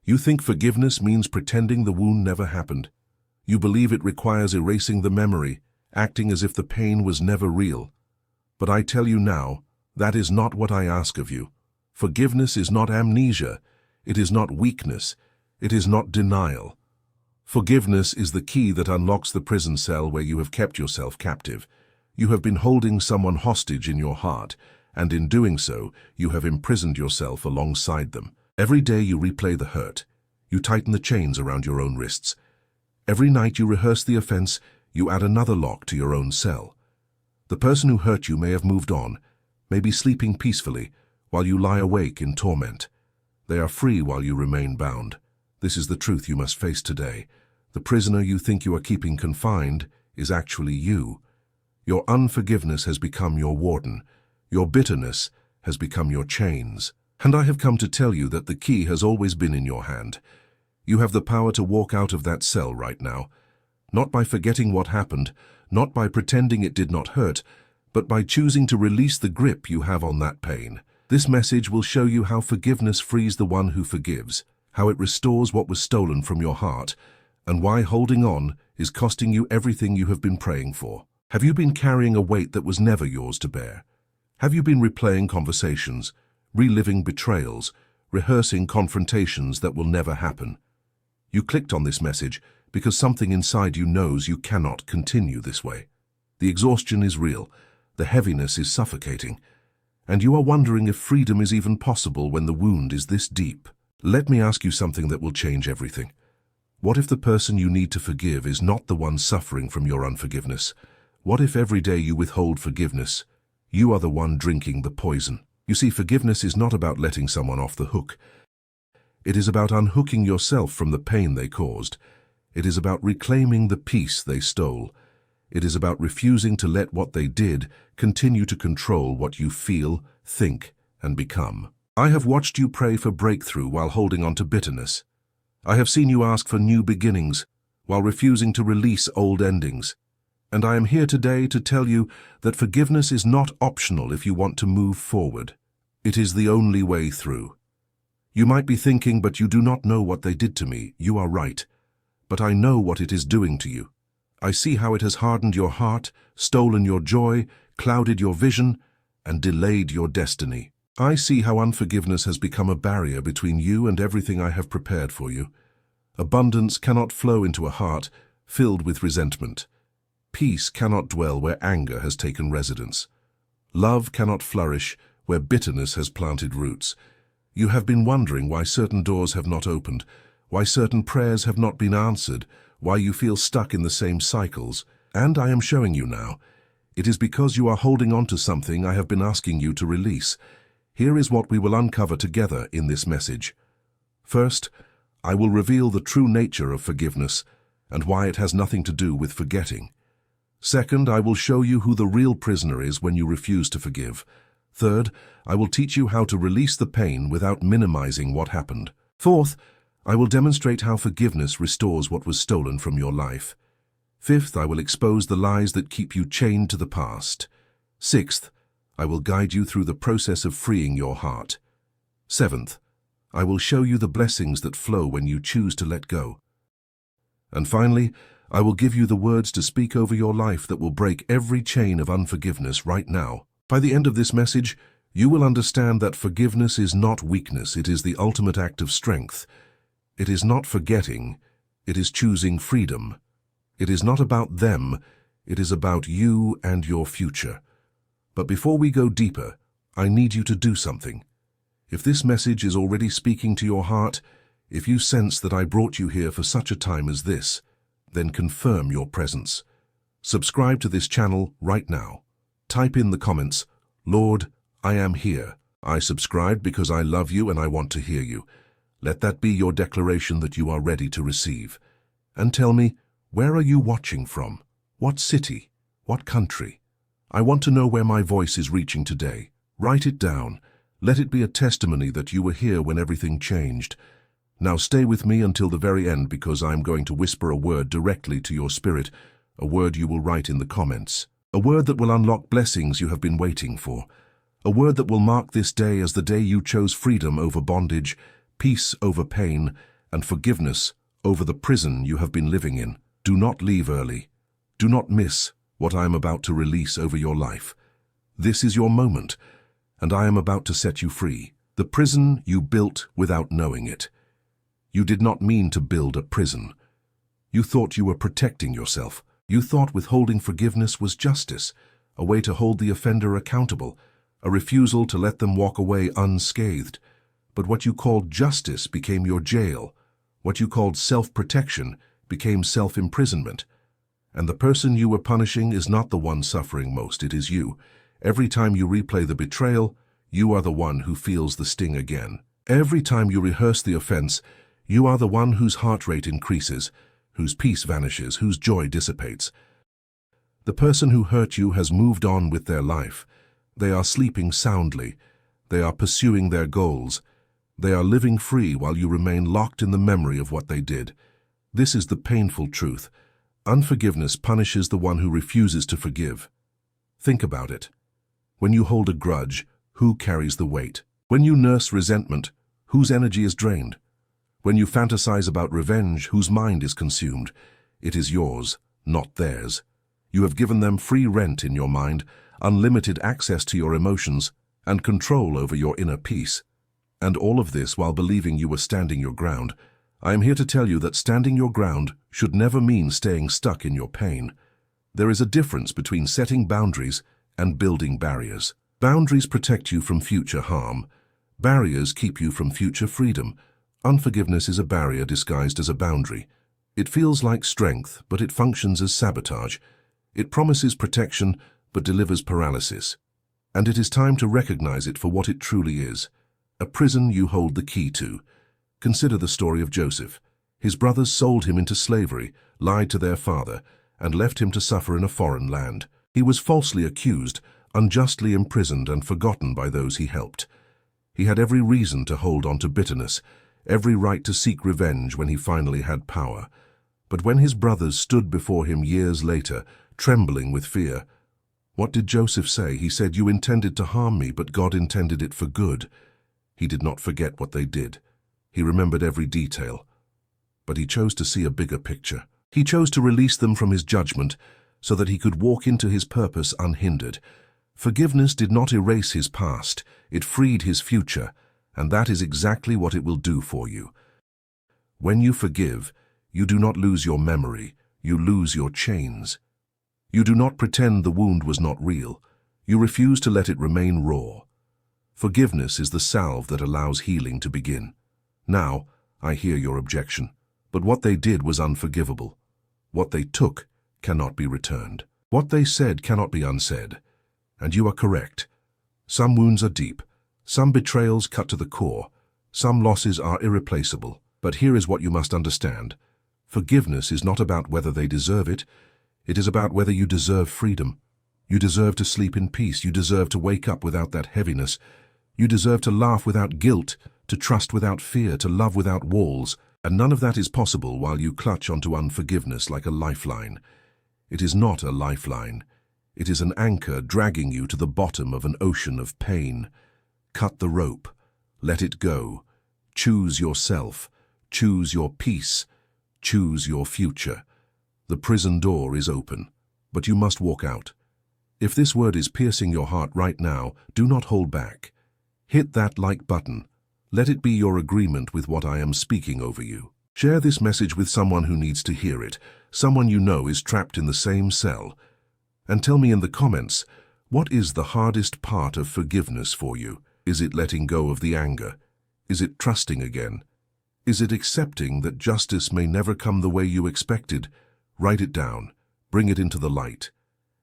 You think forgiveness means pretending the wound never happened. You believe it requires erasing the memory, acting as if the pain was never real. But I tell you now, that is not what I ask of you. Forgiveness is not amnesia. It is not weakness. It is not denial. Forgiveness is the key that unlocks the prison cell where you have kept yourself captive. You have been holding someone hostage in your heart, and in doing so, you have imprisoned yourself alongside them. Every day you replay the hurt. You tighten the chains around your own wrists. Every night you rehearse the offense, you add another lock to your own cell. The person who hurt you may have moved on, may be sleeping peacefully, while you lie awake in torment. They are free while you remain bound. This is the truth you must face today. The prisoner you think you are keeping confined is actually you. Your unforgiveness has become your warden. Your bitterness has become your chains. And I have come to tell you that the key has always been in your hand. You have the power to walk out of that cell right now, not by forgetting what happened, not by pretending it did not hurt, but by choosing to release the grip you have on that pain. This message will show you how forgiveness frees the one who forgives, how it restores what was stolen from your heart, and why holding on is costing you everything you have been praying for. Have you been carrying a weight that was never yours to bear? Have you been replaying conversations, reliving betrayals, rehearsing confrontations that will never happen? You clicked on this message because something inside you knows you cannot continue this way. The exhaustion is real, the heaviness is suffocating, and you are wondering if freedom is even possible when the wound is this deep. Let me ask you something that will change everything. What if the person you need to forgive is not the one suffering from your unforgiveness? What if every day you withhold forgiveness, you are the one drinking the poison? You see, forgiveness is not about letting someone off the hook. It is about unhooking yourself from the pain they caused. It is about reclaiming the peace they stole. It is about refusing to let what they did continue to control what you feel, think, and become. I have watched you pray for breakthrough while holding on to bitterness. I have seen you ask for new beginnings while refusing to release old endings. And I am here today to tell you that forgiveness is not optional if you want to move forward. It is the only way through. You might be thinking, but you do not know what they did to me. You are right. But I know what it is doing to you. I see how it has hardened your heart, stolen your joy, clouded your vision, and delayed your destiny. I see how unforgiveness has become a barrier between you and everything I have prepared for you. Abundance cannot flow into a heart filled with resentment. Peace cannot dwell where anger has taken residence. Love cannot flourish where bitterness has planted roots. You have been wondering why certain doors have not opened, why certain prayers have not been answered, why you feel stuck in the same cycles. And I am showing you now. It is because you are holding on to something I have been asking you to release. Here is what we will uncover together in this message. First, I will reveal the true nature of forgiveness and why it has nothing to do with forgetting. Second, I will show you who the real prisoner is when you refuse to forgive. Third, I will teach you how to release the pain without minimizing what happened. Fourth, I will demonstrate how forgiveness restores what was stolen from your life. Fifth, I will expose the lies that keep you chained to the past. Sixth, I will guide you through the process of freeing your heart. Seventh, I will show you the blessings that flow when you choose to let go. And finally, I will give you the words to speak over your life that will break every chain of unforgiveness right now. By the end of this message, you will understand that forgiveness is not weakness, it is the ultimate act of strength. It is not forgetting, it is choosing freedom. It is not about them, it is about you and your future. But before we go deeper, I need you to do something. If this message is already speaking to your heart, if you sense that I brought you here for such a time as this, then confirm your presence. Subscribe to this channel right now. Type in the comments, "Lord, I am here. I subscribed because I love you and I want to hear you." Let that be your declaration that you are ready to receive. And tell me, where are you watching from? What city? What country? I want to know where my voice is reaching today. Write it down. Let it be a testimony that you were here when everything changed. Now stay with me until the very end because I'm going to whisper a word directly to your spirit, a word you will write in the comments. A word that will unlock blessings you have been waiting for. A word that will mark this day as the day you chose freedom over bondage, peace over pain, and forgiveness over the prison you have been living in. Do not leave early. Do not miss what I am about to release over your life. This is your moment, and I am about to set you free. The prison you built without knowing it. You did not mean to build a prison. You thought you were protecting yourself. You thought withholding forgiveness was justice, a way to hold the offender accountable, a refusal to let them walk away unscathed. But what you called justice became your jail. What you called self-protection became self-imprisonment. And the person you were punishing is not the one suffering most, it is you. Every time you replay the betrayal, you are the one who feels the sting again. Every time you rehearse the offense, you are the one whose heart rate increases, whose peace vanishes, whose joy dissipates. The person who hurt you has moved on with their life. They are sleeping soundly. They are pursuing their goals. They are living free while you remain locked in the memory of what they did. This is the painful truth. Unforgiveness punishes the one who refuses to forgive. Think about it. When you hold a grudge, who carries the weight? When you nurse resentment, whose energy is drained? When you fantasize about revenge, whose mind is consumed? It is yours, not theirs. You have given them free rent in your mind, unlimited access to your emotions, and control over your inner peace. And all of this while believing you were standing your ground. I am here to tell you that standing your ground should never mean staying stuck in your pain. There is a difference between setting boundaries and building barriers. Boundaries protect you from future harm. Barriers keep you from future freedom. Unforgiveness is a barrier disguised as a boundary. It feels like strength, but it functions as sabotage. It promises protection, but delivers paralysis. And it is time to recognize it for what it truly is. A prison you hold the key to. Consider the story of Joseph. His brothers sold him into slavery, lied to their father, and left him to suffer in a foreign land. He was falsely accused, unjustly imprisoned and forgotten by those he helped. He had every reason to hold on to bitterness, every right to seek revenge when he finally had power. But when his brothers stood before him years later, trembling with fear, what did Joseph say? He said, "You intended to harm me, but God intended it for good." He did not forget what they did. He remembered every detail. But he chose to see a bigger picture. He chose to release them from his judgment so that he could walk into his purpose unhindered. Forgiveness did not erase his past, it freed his future, and that is exactly what it will do for you. When you forgive, you do not lose your memory, you lose your chains. You do not pretend the wound was not real. You refuse to let it remain raw. Forgiveness is the salve that allows healing to begin. Now, I hear your objection, but what they did was unforgivable. What they took cannot be returned. What they said cannot be unsaid. And you are correct. Some wounds are deep, some betrayals cut to the core, some losses are irreplaceable. But here is what you must understand. Forgiveness is not about whether they deserve it. It is about whether you deserve freedom. You deserve to sleep in peace. You deserve to wake up without that heaviness. You deserve to laugh without guilt, to trust without fear, to love without walls. And none of that is possible while you clutch onto unforgiveness like a lifeline. It is not a lifeline. It is an anchor dragging you to the bottom of an ocean of pain. Cut the rope. Let it go. Choose yourself. Choose your peace. Choose your future. The prison door is open, but you must walk out. If this word is piercing your heart right now, do not hold back. Hit that like button. Let it be your agreement with what I am speaking over you. Share this message with someone who needs to hear it, someone you know is trapped in the same cell. And tell me in the comments, what is the hardest part of forgiveness for you? Is it letting go of the anger? Is it trusting again? Is it accepting that justice may never come the way you expected? Write it down, bring it into the light,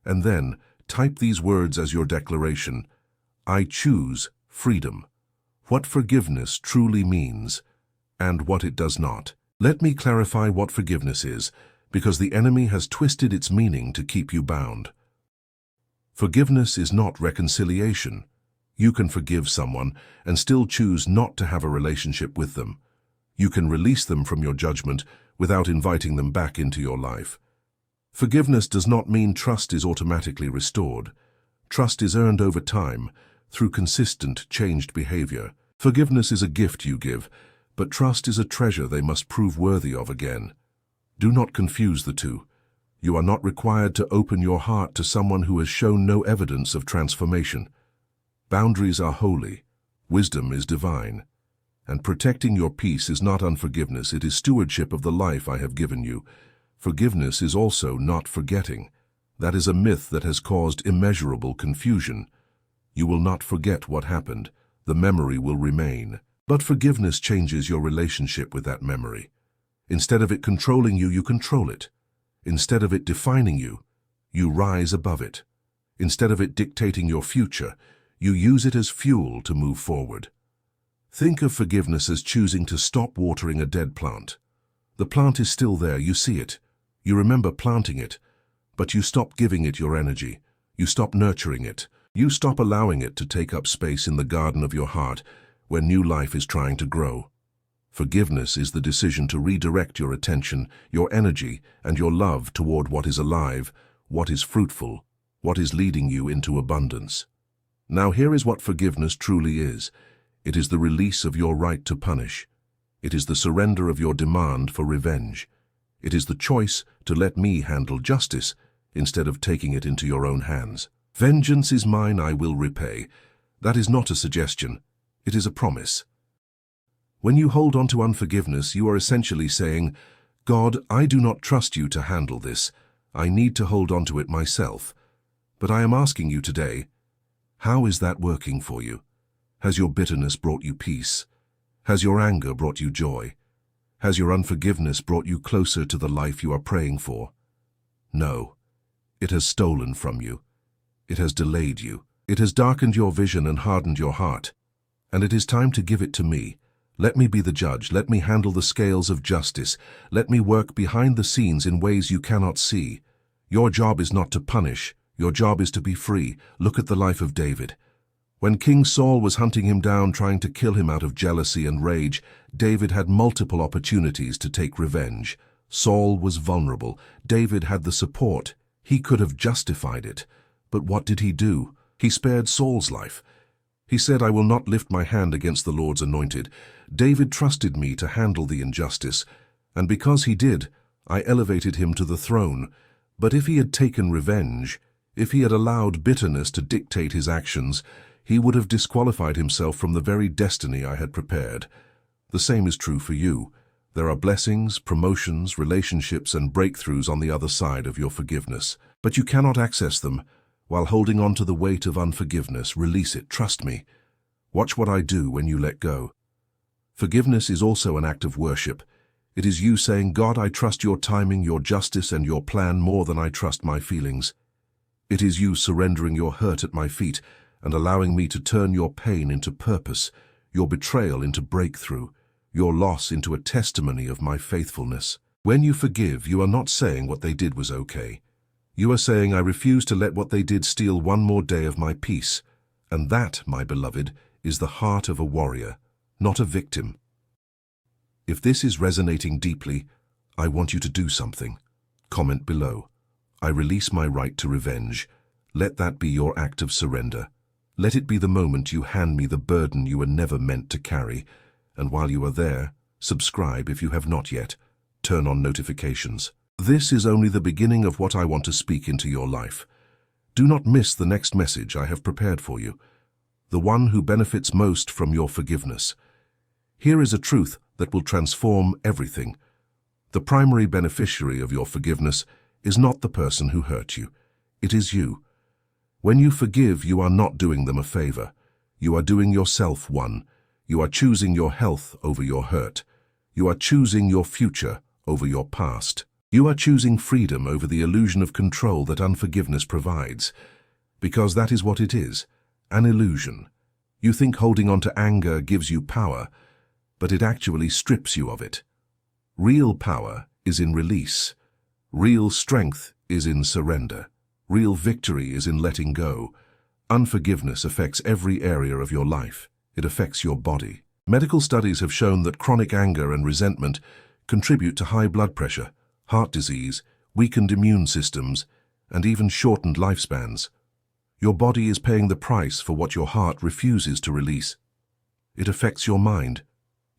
and then type these words as your declaration. I choose freedom. What forgiveness truly means, and what it does not. Let me clarify what forgiveness is, because the enemy has twisted its meaning to keep you bound. Forgiveness is not reconciliation. You can forgive someone and still choose not to have a relationship with them. You can release them from your judgment without inviting them back into your life. Forgiveness does not mean trust is automatically restored. Trust is earned over time, through consistent, changed behavior. Forgiveness is a gift you give, but trust is a treasure they must prove worthy of again. Do not confuse the two. You are not required to open your heart to someone who has shown no evidence of transformation. Boundaries are holy, wisdom is divine, and protecting your peace is not unforgiveness, it is stewardship of the life I have given you. Forgiveness is also not forgetting. That is a myth that has caused immeasurable confusion. You will not forget what happened. The memory will remain. But forgiveness changes your relationship with that memory. Instead of it controlling you, you control it. Instead of it defining you, you rise above it. Instead of it dictating your future, you use it as fuel to move forward. Think of forgiveness as choosing to stop watering a dead plant. The plant is still there, you see it. You remember planting it, but you stop giving it your energy. You stop nurturing it. You stop allowing it to take up space in the garden of your heart where new life is trying to grow. Forgiveness is the decision to redirect your attention, your energy, and your love toward what is alive, what is fruitful, what is leading you into abundance. Now here is what forgiveness truly is. It is the release of your right to punish. It is the surrender of your demand for revenge. It is the choice to let me handle justice instead of taking it into your own hands. Vengeance is mine, I will repay. That is not a suggestion. It is a promise. When you hold on to unforgiveness, you are essentially saying, God, I do not trust you to handle this. I need to hold on to it myself. But I am asking you today, how is that working for you? Has your bitterness brought you peace? Has your anger brought you joy? Has your unforgiveness brought you closer to the life you are praying for? No. It has stolen from you. It has delayed you. It has darkened your vision and hardened your heart. And it is time to give it to me. Let me be the judge. Let me handle the scales of justice. Let me work behind the scenes in ways you cannot see. Your job is not to punish. Your job is to be free. Look at the life of David. When King Saul was hunting him down, trying to kill him out of jealousy and rage, David had multiple opportunities to take revenge. Saul was vulnerable. David had the support. He could have justified it. But what did he do? He spared Saul's life. He said, I will not lift my hand against the Lord's anointed. David trusted me to handle the injustice, and because he did, I elevated him to the throne. But if he had taken revenge, if he had allowed bitterness to dictate his actions, he would have disqualified himself from the very destiny I had prepared. The same is true for you. There are blessings, promotions, relationships, and breakthroughs on the other side of your forgiveness. But you cannot access them while holding on to the weight of unforgiveness. Release it, trust me. Watch what I do when you let go. Forgiveness is also an act of worship. It is you saying, God, I trust your timing, your justice, and your plan more than I trust my feelings. It is you surrendering your hurt at my feet and allowing me to turn your pain into purpose, your betrayal into breakthrough, your loss into a testimony of my faithfulness. When you forgive, you are not saying what they did was okay. You are saying, I refuse to let what they did steal one more day of my peace. And that, my beloved, is the heart of a warrior, not a victim. If this is resonating deeply, I want you to do something. Comment below. I release my right to revenge. Let that be your act of surrender. Let it be the moment you hand me the burden you were never meant to carry. And while you are there, subscribe if you have not yet. Turn on notifications. This is only the beginning of what I want to speak into your life. Do not miss the next message I have prepared for you, the one who benefits most from your forgiveness. Here is a truth that will transform everything. The primary beneficiary of your forgiveness is not the person who hurt you. It is you. When you forgive, you are not doing them a favor. You are doing yourself one. You are choosing your health over your hurt. You are choosing your future over your past. You are choosing freedom over the illusion of control that unforgiveness provides. Because that is what it is, an illusion. You think holding on to anger gives you power, but it actually strips you of it. Real power is in release. Real strength is in surrender. Real victory is in letting go. Unforgiveness affects every area of your life. It affects your body. Medical studies have shown that chronic anger and resentment contribute to high blood pressure, heart disease, weakened immune systems, and even shortened lifespans. Your body is paying the price for what your heart refuses to release. It affects your mind.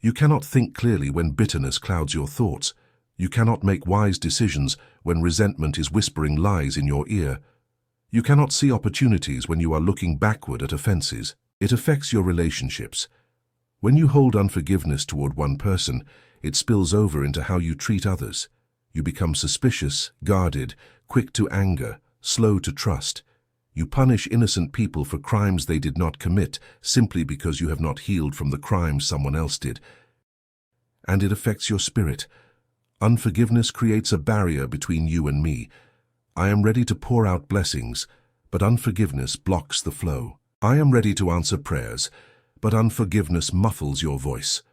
You cannot think clearly when bitterness clouds your thoughts. You cannot make wise decisions when resentment is whispering lies in your ear. You cannot see opportunities when you are looking backward at offenses. It affects your relationships. When you hold unforgiveness toward one person, it spills over into how you treat others. You become suspicious, guarded, quick to anger, slow to trust. You punish innocent people for crimes they did not commit simply because you have not healed from the crimes someone else did. And it affects your spirit. Unforgiveness creates a barrier between you and me. I am ready to pour out blessings, but unforgiveness blocks the flow. I am ready to answer prayers, but unforgiveness muffles your voice.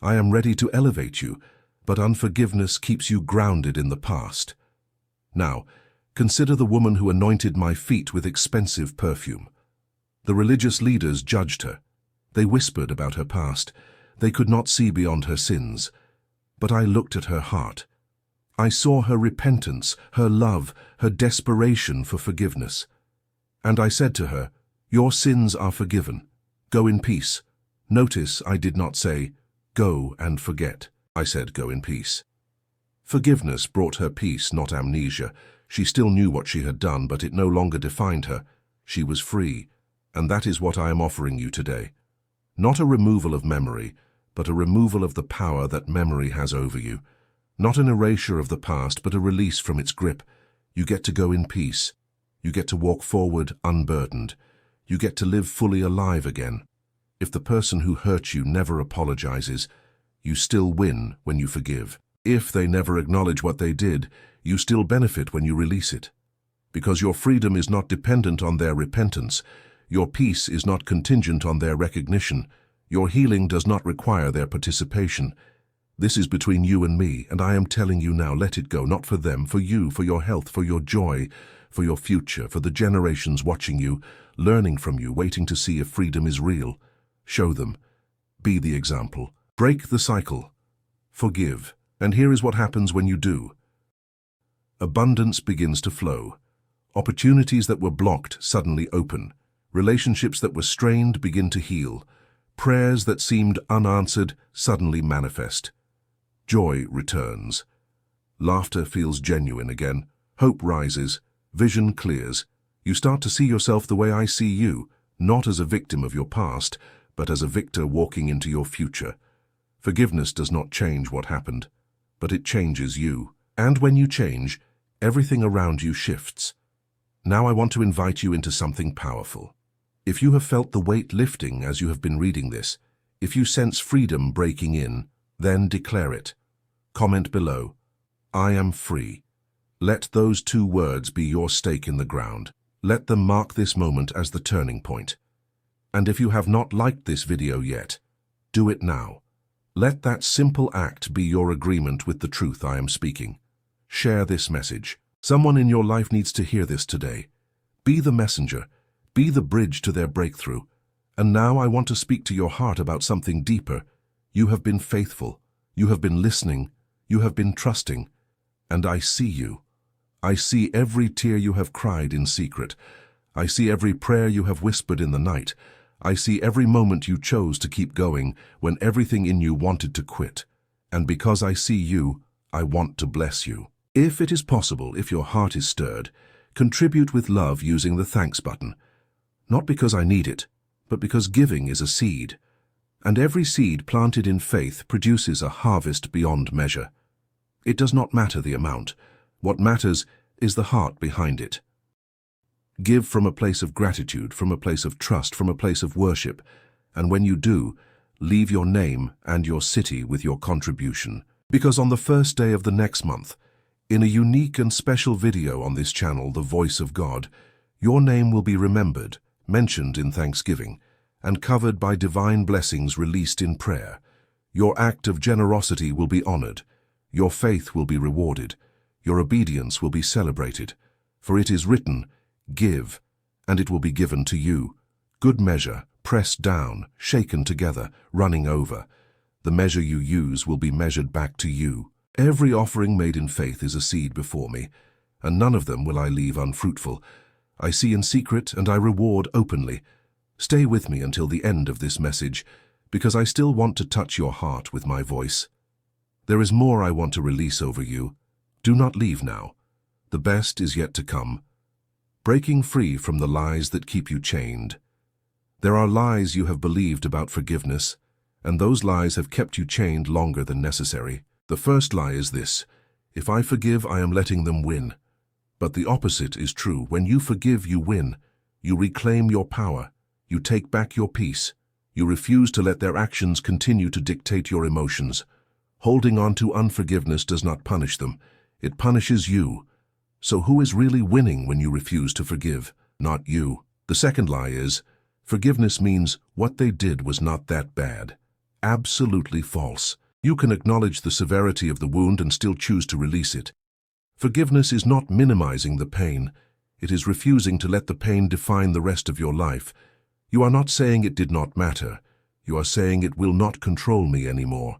I am ready to elevate you, but unforgiveness keeps you grounded in the past. Now, consider the woman who anointed my feet with expensive perfume. The religious leaders judged her. They whispered about her past. They could not see beyond her sins. But I looked at her heart. I saw her repentance, her love, her desperation for forgiveness. And I said to her, "Your sins are forgiven. Go in peace." Notice I did not say, "Go and forget." I said, "Go in peace." Forgiveness brought her peace, not amnesia. She still knew what she had done, but it no longer defined her. She was free, and that is what I am offering you today. Not a removal of memory, but a removal of the power that memory has over you. Not an erasure of the past, but a release from its grip. You get to go in peace. You get to walk forward unburdened. You get to live fully alive again. If the person who hurt you never apologizes, you still win when you forgive. If they never acknowledge what they did, you still benefit when you release it. Because your freedom is not dependent on their repentance. Your peace is not contingent on their recognition. Your healing does not require their participation. This is between you and me, and I am telling you now, let it go, not for them, for you, for your health, for your joy, for your future, for the generations watching you, learning from you, waiting to see if freedom is real. Show them. Be the example. Break the cycle. Forgive. And here is what happens when you do. Abundance begins to flow. Opportunities that were blocked suddenly open. Relationships that were strained begin to heal. Prayers that seemed unanswered suddenly manifest. Joy returns. Laughter feels genuine again. Hope rises. Vision clears. You start to see yourself the way I see you, not as a victim of your past, but as a victor walking into your future. Forgiveness does not change what happened, but it changes you. And when you change, everything around you shifts. Now I want to invite you into something powerful. If you have felt the weight lifting as you have been reading this, if you sense freedom breaking in, then declare it. Comment below, "I am free." Let those 2 words be your stake in the ground. Let them mark this moment as the turning point. And if you have not liked this video yet, do it now. Let that simple act be your agreement with the truth I am speaking. Share this message. Someone in your life needs to hear this today. Be the messenger. Be the bridge to their breakthrough. And now I want to speak to your heart about something deeper. You have been faithful. You have been listening. You have been trusting. And I see you. I see every tear you have cried in secret. I see every prayer you have whispered in the night. I see every moment you chose to keep going when everything in you wanted to quit. And because I see you, I want to bless you. If it is possible, if your heart is stirred, contribute with love using the thanks button. Not because I need it, but because giving is a seed. And every seed planted in faith produces a harvest beyond measure. It does not matter the amount. What matters is the heart behind it. Give from a place of gratitude, from a place of trust, from a place of worship. And when you do, leave your name and your city with your contribution. Because on the first day of the next month, in a unique and special video on this channel, The Voice of God, your name will be remembered, mentioned in thanksgiving, and covered by divine blessings released in prayer. Your act of generosity will be honored. Your faith will be rewarded. Your obedience will be celebrated. For it is written, "Give, and it will be given to you. Good measure, pressed down, shaken together, running over. The measure you use will be measured back to you." Every offering made in faith is a seed before me, and none of them will I leave unfruitful. I see in secret and I reward openly. Stay with me until the end of this message, Because I still want to touch your heart with my voice. There is more I want to release over you. Do not leave now. The best is yet to come. Breaking free from the lies that keep you chained. There are lies you have believed about forgiveness, and those lies have kept you chained longer than necessary. The first lie is this: if I forgive, I am letting them win. But the opposite is true. When you forgive, you win. You reclaim your power. You take back your peace. You refuse to let their actions continue to dictate your emotions. Holding on to unforgiveness does not punish them. It punishes you. So who is really winning when you refuse to forgive? Not you. The second lie is, forgiveness means what they did was not that bad. Absolutely false. You can acknowledge the severity of the wound and still choose to release it. Forgiveness is not minimizing the pain. It is refusing to let the pain define the rest of your life. You are not saying it did not matter. You are saying it will not control me anymore.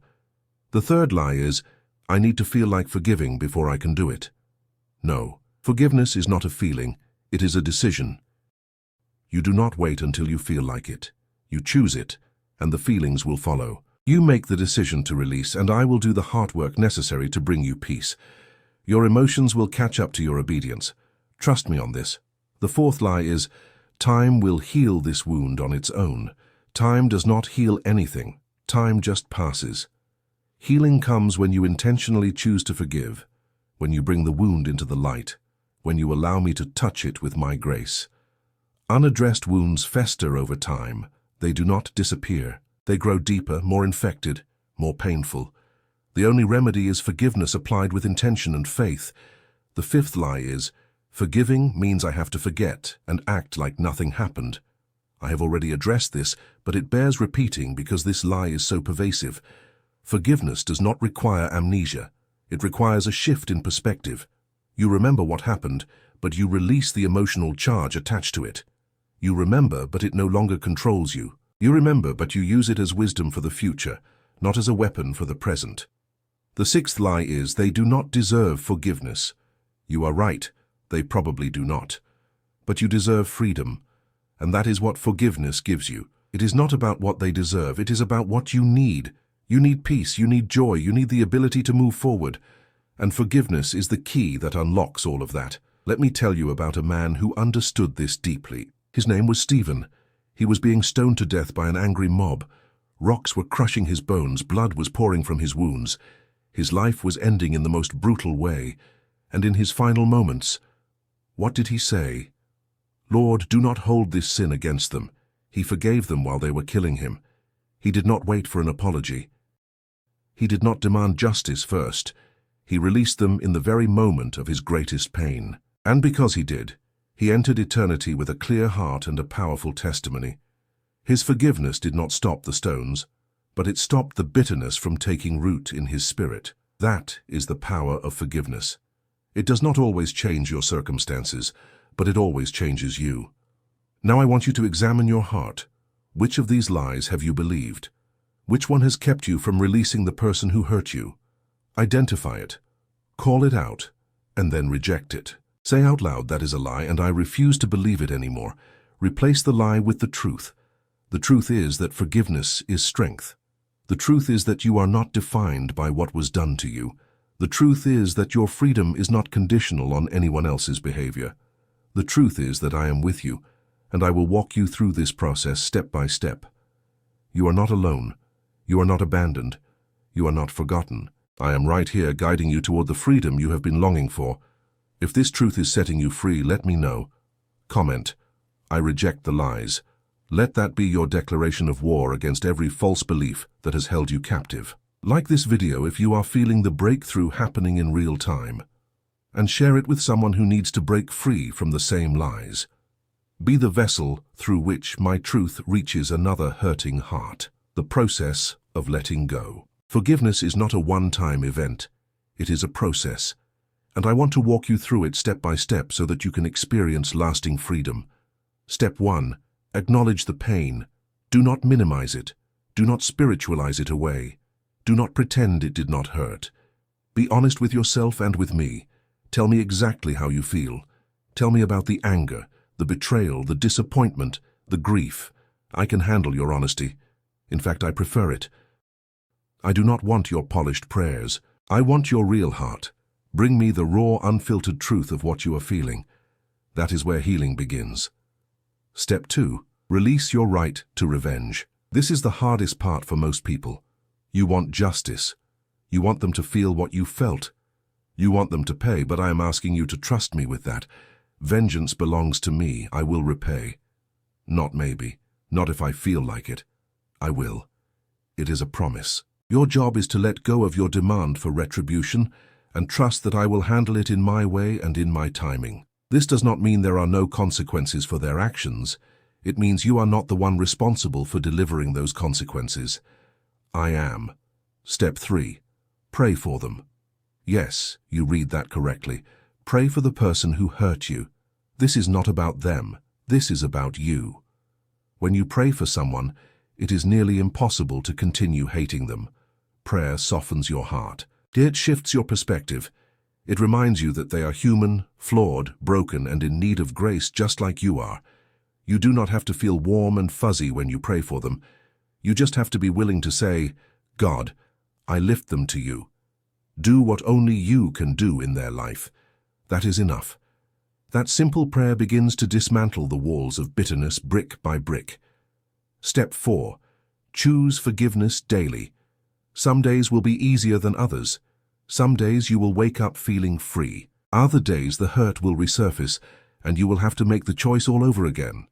The third lie is, I need to feel like forgiving before I can do it. No, forgiveness is not a feeling. It is a decision. You do not wait until you feel like it. You choose it, and the feelings will follow. You make the decision to release, and I will do the hard work necessary to bring you peace. Your emotions will catch up to your obedience. Trust me on this. The fourth lie is, time will heal this wound on its own. Time does not heal anything. Time just passes. Healing comes when you intentionally choose to forgive, when you bring the wound into the light, when you allow me to touch it with my grace. Unaddressed wounds fester over time. They do not disappear. They grow deeper, more infected, more painful. The only remedy is forgiveness applied with intention and faith. The fifth lie is, forgiving means I have to forget and act like nothing happened. I have already addressed this, but it bears repeating because this lie is so pervasive. Forgiveness does not require amnesia. It requires a shift in perspective. You remember what happened, but you release the emotional charge attached to it. You remember, but it no longer controls you. You remember, but you use it as wisdom for the future, not as a weapon for the present. The sixth lie is, they do not deserve forgiveness. You are right. They probably do not. But you deserve freedom, and that is what forgiveness gives you. It is not about what they deserve, it is about what you need. You need peace, you need joy, you need the ability to move forward. And forgiveness is the key that unlocks all of that. Let me tell you about a man who understood this deeply. His name was Stephen. He was being stoned to death by an angry mob. Rocks were crushing his bones, blood was pouring from his wounds. His life was ending in the most brutal way. And in his final moments, what did he say? Lord, do not hold this sin against them. He forgave them while they were killing him. He did not wait for an apology. He did not demand justice first. He released them in the very moment of his greatest pain. And because he did, he entered eternity with a clear heart and a powerful testimony. His forgiveness did not stop the stones, but it stopped the bitterness from taking root in his spirit. That is the power of forgiveness. It does not always change your circumstances, but it always changes you. Now I want you to examine your heart. Which of these lies have you believed? Which one has kept you from releasing the person who hurt you? Identify it, call it out, and then reject it. Say out loud, that is a lie, and I refuse to believe it anymore. Replace the lie with the truth. The truth is that forgiveness is strength. The truth is that you are not defined by what was done to you. The truth is that your freedom is not conditional on anyone else's behavior. The truth is that I am with you, and I will walk you through this process step by step. You are not alone. You are not abandoned. You are not forgotten. I am right here guiding you toward the freedom you have been longing for. If this truth is setting you free, let me know. Comment, I reject the lies. Let that be your declaration of war against every false belief that has held you captive. Like this video if you are feeling the breakthrough happening in real time, and share it with someone who needs to break free from the same lies. Be the vessel through which my truth reaches another hurting heart. The process of letting go. Forgiveness is not a one-time event. It is a process, and I want to walk you through it step by step so that you can experience lasting freedom. Step 1. Acknowledge the pain. Do not minimize it. Do not spiritualize it away. Do not pretend it did not hurt. Be honest with yourself and with me. Tell me exactly how you feel. Tell me about the anger, the betrayal, the disappointment, the grief. I can handle your honesty. In fact, I prefer it. I do not want your polished prayers. I want your real heart. Bring me the raw, unfiltered truth of what you are feeling. That is where healing begins. Step 2. Release your right to revenge. This is the hardest part for most people. You want justice. You want them to feel what you felt. You want them to pay, but I am asking you to trust me with that. Vengeance belongs to me. I will repay. Not maybe. Not if I feel like it. I will. It is a promise. Your job is to let go of your demand for retribution and trust that I will handle it in my way and in my timing. This does not mean there are no consequences for their actions. It means you are not the one responsible for delivering those consequences. I am. Step 3. Pray for them. Yes, you read that correctly. Pray for the person who hurt you. This is not about them. This is about you. When you pray for someone, it is nearly impossible to continue hating them. Prayer softens your heart. It shifts your perspective. It reminds you that they are human, flawed, broken, and in need of grace just like you are. You do not have to feel warm and fuzzy when you pray for them. You just have to be willing to say, God, I lift them to you. Do what only you can do in their life. That is enough. That simple prayer begins to dismantle the walls of bitterness brick by brick. Step 4. Choose forgiveness daily. Some days will be easier than others. Some days you will wake up feeling free. Other days the hurt will resurface and you will have to make the choice all over again.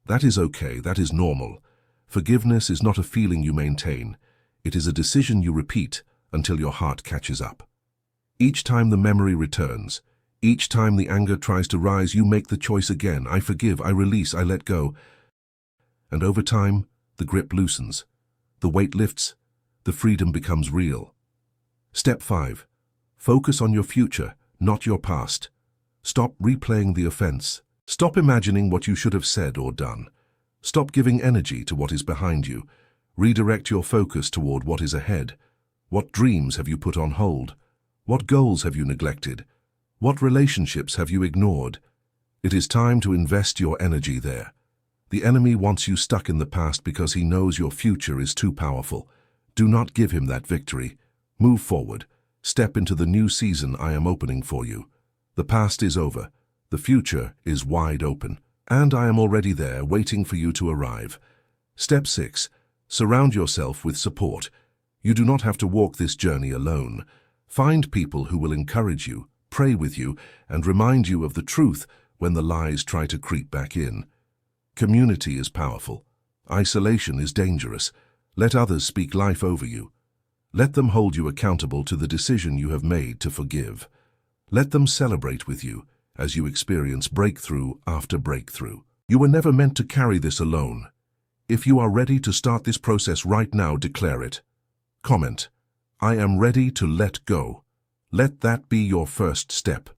That is okay, that is normal. Forgiveness is not a feeling you maintain. It is a decision you repeat until your heart catches up. Each time the memory returns, each time the anger tries to rise, you make the choice again. I forgive, I release, I let go. And over time, the grip loosens. The weight lifts. The freedom becomes real. Step 5. Focus on your future, not your past. Stop replaying the offense. Stop imagining what you should have said or done. Stop giving energy to what is behind you. Redirect your focus toward what is ahead. What dreams have you put on hold? What goals have you neglected? What relationships have you ignored? It is time to invest your energy there. The enemy wants you stuck in the past because he knows your future is too powerful. Do not give him that victory. Move forward. Step into the new season I am opening for you. The past is over. The future is wide open. And I am already there, waiting for you to arrive. Step 6. Surround yourself with support. You do not have to walk this journey alone. Find people who will encourage you, pray with you, and remind you of the truth when the lies try to creep back in. Community is powerful. Isolation is dangerous. Let others speak life over you. Let them hold you accountable to the decision you have made to forgive. Let them celebrate with you as you experience breakthrough after breakthrough. You were never meant to carry this alone. If you are ready to start this process right now, declare it. Comment, I am ready to let go. Let that be your first step.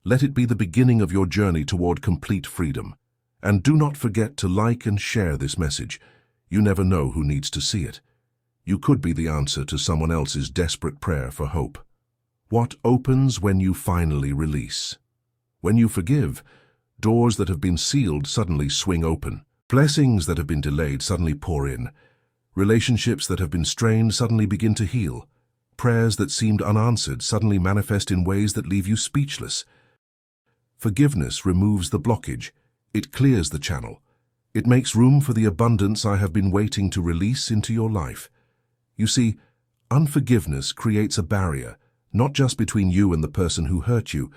Let it be the beginning of your journey toward complete freedom. And do not forget to like and share this message. You never know who needs to see it. You could be the answer to someone else's desperate prayer for hope. What opens when you finally release? When you forgive, doors that have been sealed suddenly swing open. Blessings that have been delayed suddenly pour in. Relationships that have been strained suddenly begin to heal. Prayers that seemed unanswered suddenly manifest in ways that leave you speechless. Forgiveness removes the blockage. It clears the channel. It makes room for the abundance I have been waiting to release into your life. You see, unforgiveness creates a barrier, not just between you and the person who hurt you,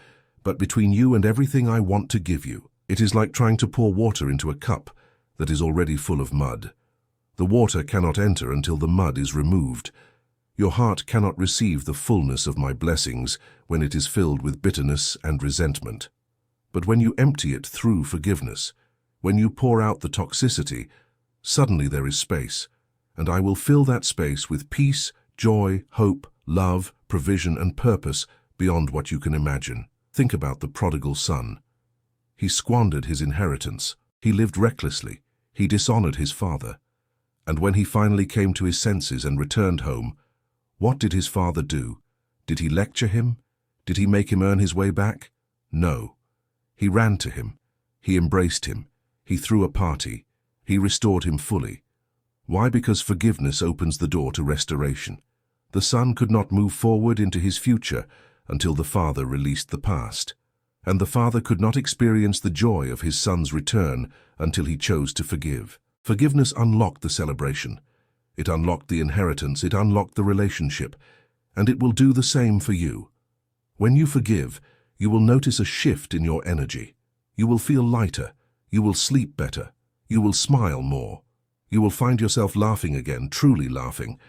but between you and everything I want to give you. It is like trying to pour water into a cup that is already full of mud. The water cannot enter until the mud is removed. Your heart cannot receive the fullness of my blessings when it is filled with bitterness and resentment. But when you empty it through forgiveness, when you pour out the toxicity, suddenly there is space, and I will fill that space with peace, joy, hope, love, provision, and purpose beyond what you can imagine. Think about the prodigal son. He squandered his inheritance. He lived recklessly. He dishonored his father. And when he finally came to his senses and returned home, what did his father do? Did he lecture him? Did he make him earn his way back? No. He ran to him. He embraced him. He threw a party. He restored him fully. Why? Because forgiveness opens the door to restoration. The son could not move forward into his future until the father released the past. And the father could not experience the joy of his son's return until he chose to forgive. Forgiveness unlocked the celebration. It unlocked the inheritance. It unlocked the relationship. And it will do the same for you. When you forgive, you will notice a shift in your energy. You will feel lighter. You will sleep better. You will smile more. You will find yourself laughing again, truly laughing.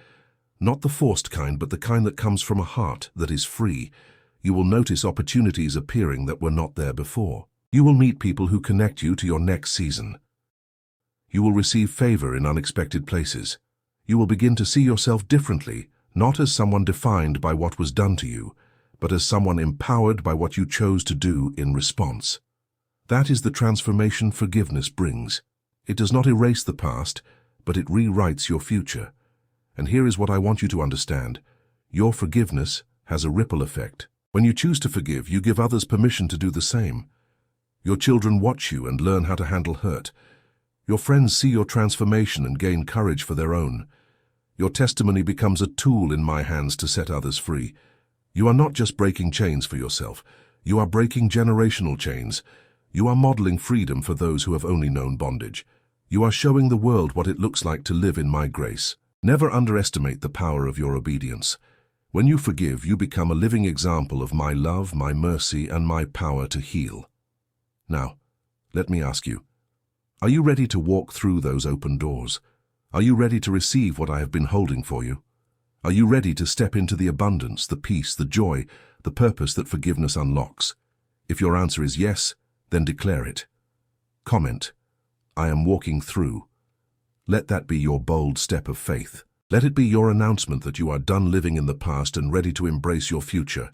Not the forced kind, but the kind that comes from a heart that is free. You will notice opportunities appearing that were not there before. You will meet people who connect you to your next season. You will receive favor in unexpected places. You will begin to see yourself differently, not as someone defined by what was done to you, but as someone empowered by what you chose to do in response. That is the transformation forgiveness brings. It does not erase the past, but it rewrites your future. And here is what I want you to understand. Your forgiveness has a ripple effect. When you choose to forgive, you give others permission to do the same. Your children watch you and learn how to handle hurt. Your friends see your transformation and gain courage for their own. Your testimony becomes a tool in my hands to set others free. You are not just breaking chains for yourself. You are breaking generational chains. You are modeling freedom for those who have only known bondage. You are showing the world what it looks like to live in my grace. Never underestimate the power of your obedience. When you forgive, you become a living example of my love, my mercy, and my power to heal. Now, let me ask you, are you ready to walk through those open doors? Are you ready to receive what I have been holding for you? Are you ready to step into the abundance, the peace, the joy, the purpose that forgiveness unlocks? If your answer is yes, then declare it. Comment, I am walking through. Let that be your bold step of faith. Let it be your announcement that you are done living in the past and ready to embrace your future.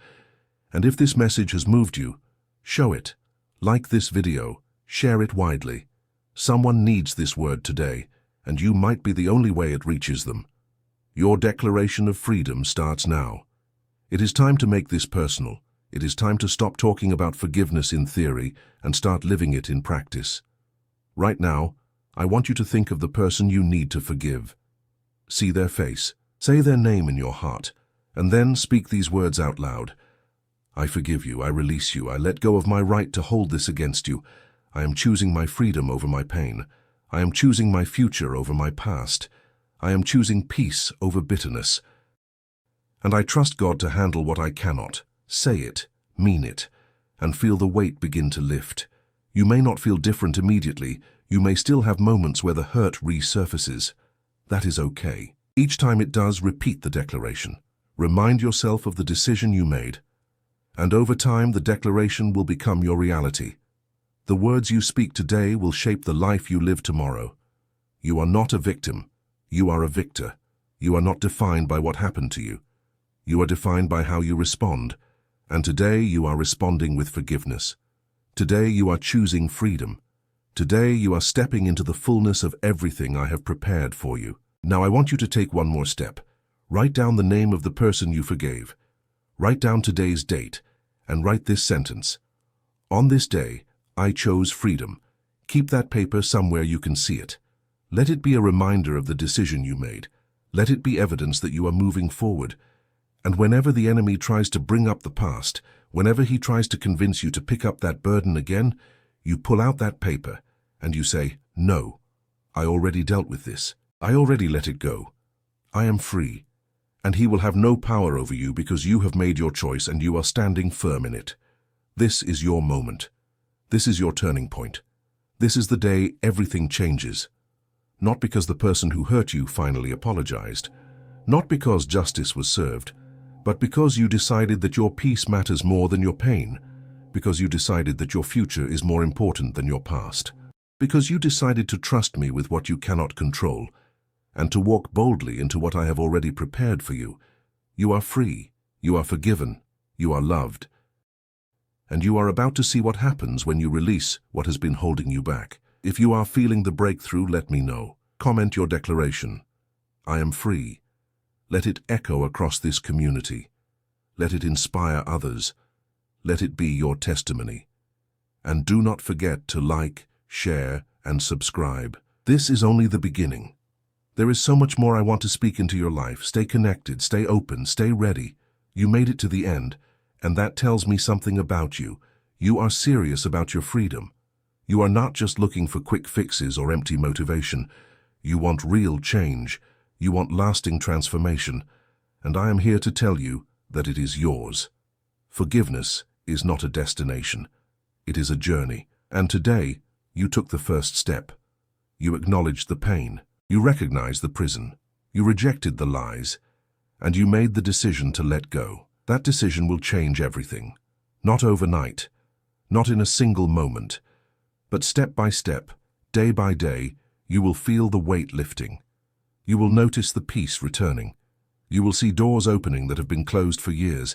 And if this message has moved you, show it. Like this video, share it widely. Someone needs this word today, and you might be the only way it reaches them. Your declaration of freedom starts now. It is time to make this personal. It is time to stop talking about forgiveness in theory and start living it in practice. Right now, I want you to think of the person you need to forgive. See their face, say their name in your heart, and then speak these words out loud. I forgive you, I release you, I let go of my right to hold this against you. I am choosing my freedom over my pain. I am choosing my future over my past. I am choosing peace over bitterness. And I trust God to handle what I cannot. Say it, mean it, and feel the weight begin to lift. You may not feel different immediately. You may still have moments where the hurt resurfaces. That is okay. Each time it does, repeat the declaration. Remind yourself of the decision you made. And over time, the declaration will become your reality. The words you speak today will shape the life you live tomorrow. You are not a victim. You are a victor. You are not defined by what happened to you. You are defined by how you respond. And today you are responding with forgiveness. Today you are choosing freedom. Today you are stepping into the fullness of everything I have prepared for you. Now I want you to take one more step. Write down the name of the person you forgave. Write down today's date and write this sentence. On this day, I chose freedom. Keep that paper somewhere you can see it. Let it be a reminder of the decision you made. Let it be evidence that you are moving forward. And whenever the enemy tries to bring up the past, whenever he tries to convince you to pick up that burden again, you pull out that paper and you say, no, I already dealt with this. I already let it go. I am free. And he will have no power over you because you have made your choice and you are standing firm in it. This is your moment. This is your turning point. This is the day everything changes. Not because the person who hurt you finally apologized. Not because justice was served. But because you decided that your peace matters more than your pain. Because you decided that your future is more important than your past. Because you decided to trust me with what you cannot control, and to walk boldly into what I have already prepared for you. You are free, you are forgiven, you are loved. And you are about to see what happens when you release what has been holding you back. If you are feeling the breakthrough, let me know. Comment your declaration. I am free. Let it echo across this community. Let it inspire others. Let it be your testimony. And do not forget to like, share, and subscribe. This is only the beginning. There is so much more I want to speak into your life. Stay connected, stay open, stay ready. You made it to the end, and that tells me something about you. You are serious about your freedom. You are not just looking for quick fixes or empty motivation. You want real change. You want lasting transformation. And I am here to tell you that it is yours. Forgiveness is not a destination. It is a journey. And today, you took the first step. You acknowledged the pain. You recognized the prison. You rejected the lies. And you made the decision to let go. That decision will change everything. Not overnight. Not in a single moment. But step by step, day by day, you will feel the weight lifting. You will notice the peace returning. You will see doors opening that have been closed for years,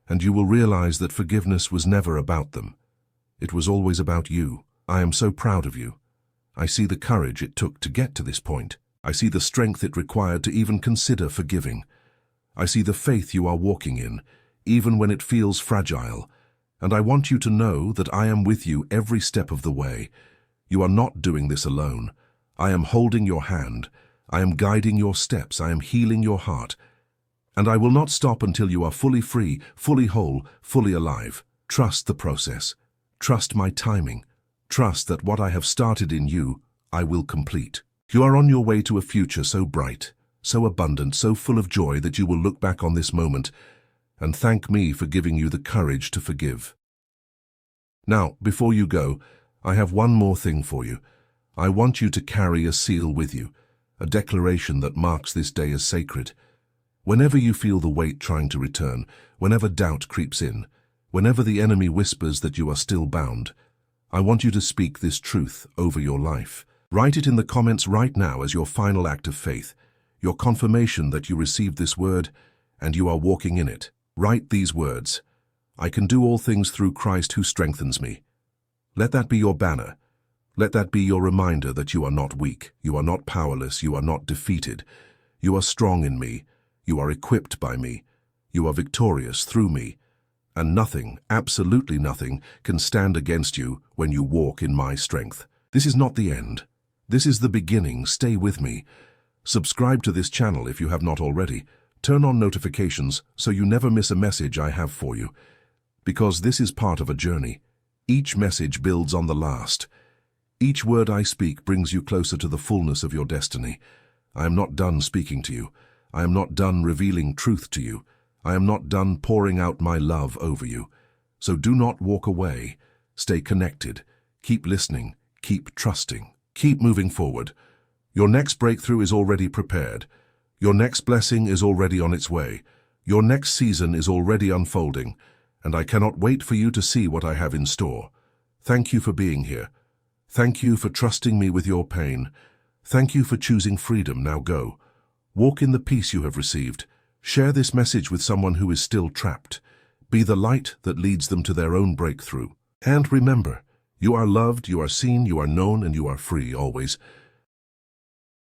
and you will realize that forgiveness was never about them. It was always about you. I am so proud of you. I see the courage it took to get to this point. I see the strength it required to even consider forgiving. I see the faith you are walking in, even when it feels fragile. And I want you to know that I am with you every step of the way. You are not doing this alone. I am holding your hand. I am guiding your steps. I am healing your heart. And I will not stop until you are fully free, fully whole, fully alive. Trust the process. Trust my timing. Trust that what I have started in you, I will complete. You are on your way to a future so bright, so abundant, so full of joy that you will look back on this moment and thank me for giving you the courage to forgive. Now, before you go, I have one more thing for you. I want you to carry a seal with you, a declaration that marks this day as sacred. Whenever you feel the weight trying to return, whenever doubt creeps in, whenever the enemy whispers that you are still bound, I want you to speak this truth over your life. Write it in the comments right now as your final act of faith, your confirmation that you received this word and you are walking in it. Write these words: I can do all things through Christ who strengthens me. Let that be your banner. Let that be your reminder that you are not weak, you are not powerless, you are not defeated. You are strong in me, you are equipped by me, you are victorious through me, and nothing, absolutely nothing, can stand against you when you walk in my strength. This is not the end. This is the beginning. Stay with me. Subscribe to this channel if you have not already. Turn on notifications so you never miss a message I have for you. Because this is part of a journey. Each message builds on the last. Each word I speak brings you closer to the fullness of your destiny. I am not done speaking to you. I am not done revealing truth to you. I am not done pouring out my love over you. So do not walk away. Stay connected. Keep listening. Keep trusting. Keep moving forward. Your next breakthrough is already prepared. Your next blessing is already on its way. Your next season is already unfolding, and I cannot wait for you to see what I have in store. Thank you for being here. Thank you for trusting me with your pain. Thank you for choosing freedom. Now go. Walk in the peace you have received. Share this message with someone who is still trapped. Be the light that leads them to their own breakthrough. And remember, you are loved, you are seen, you are known, and you are free always.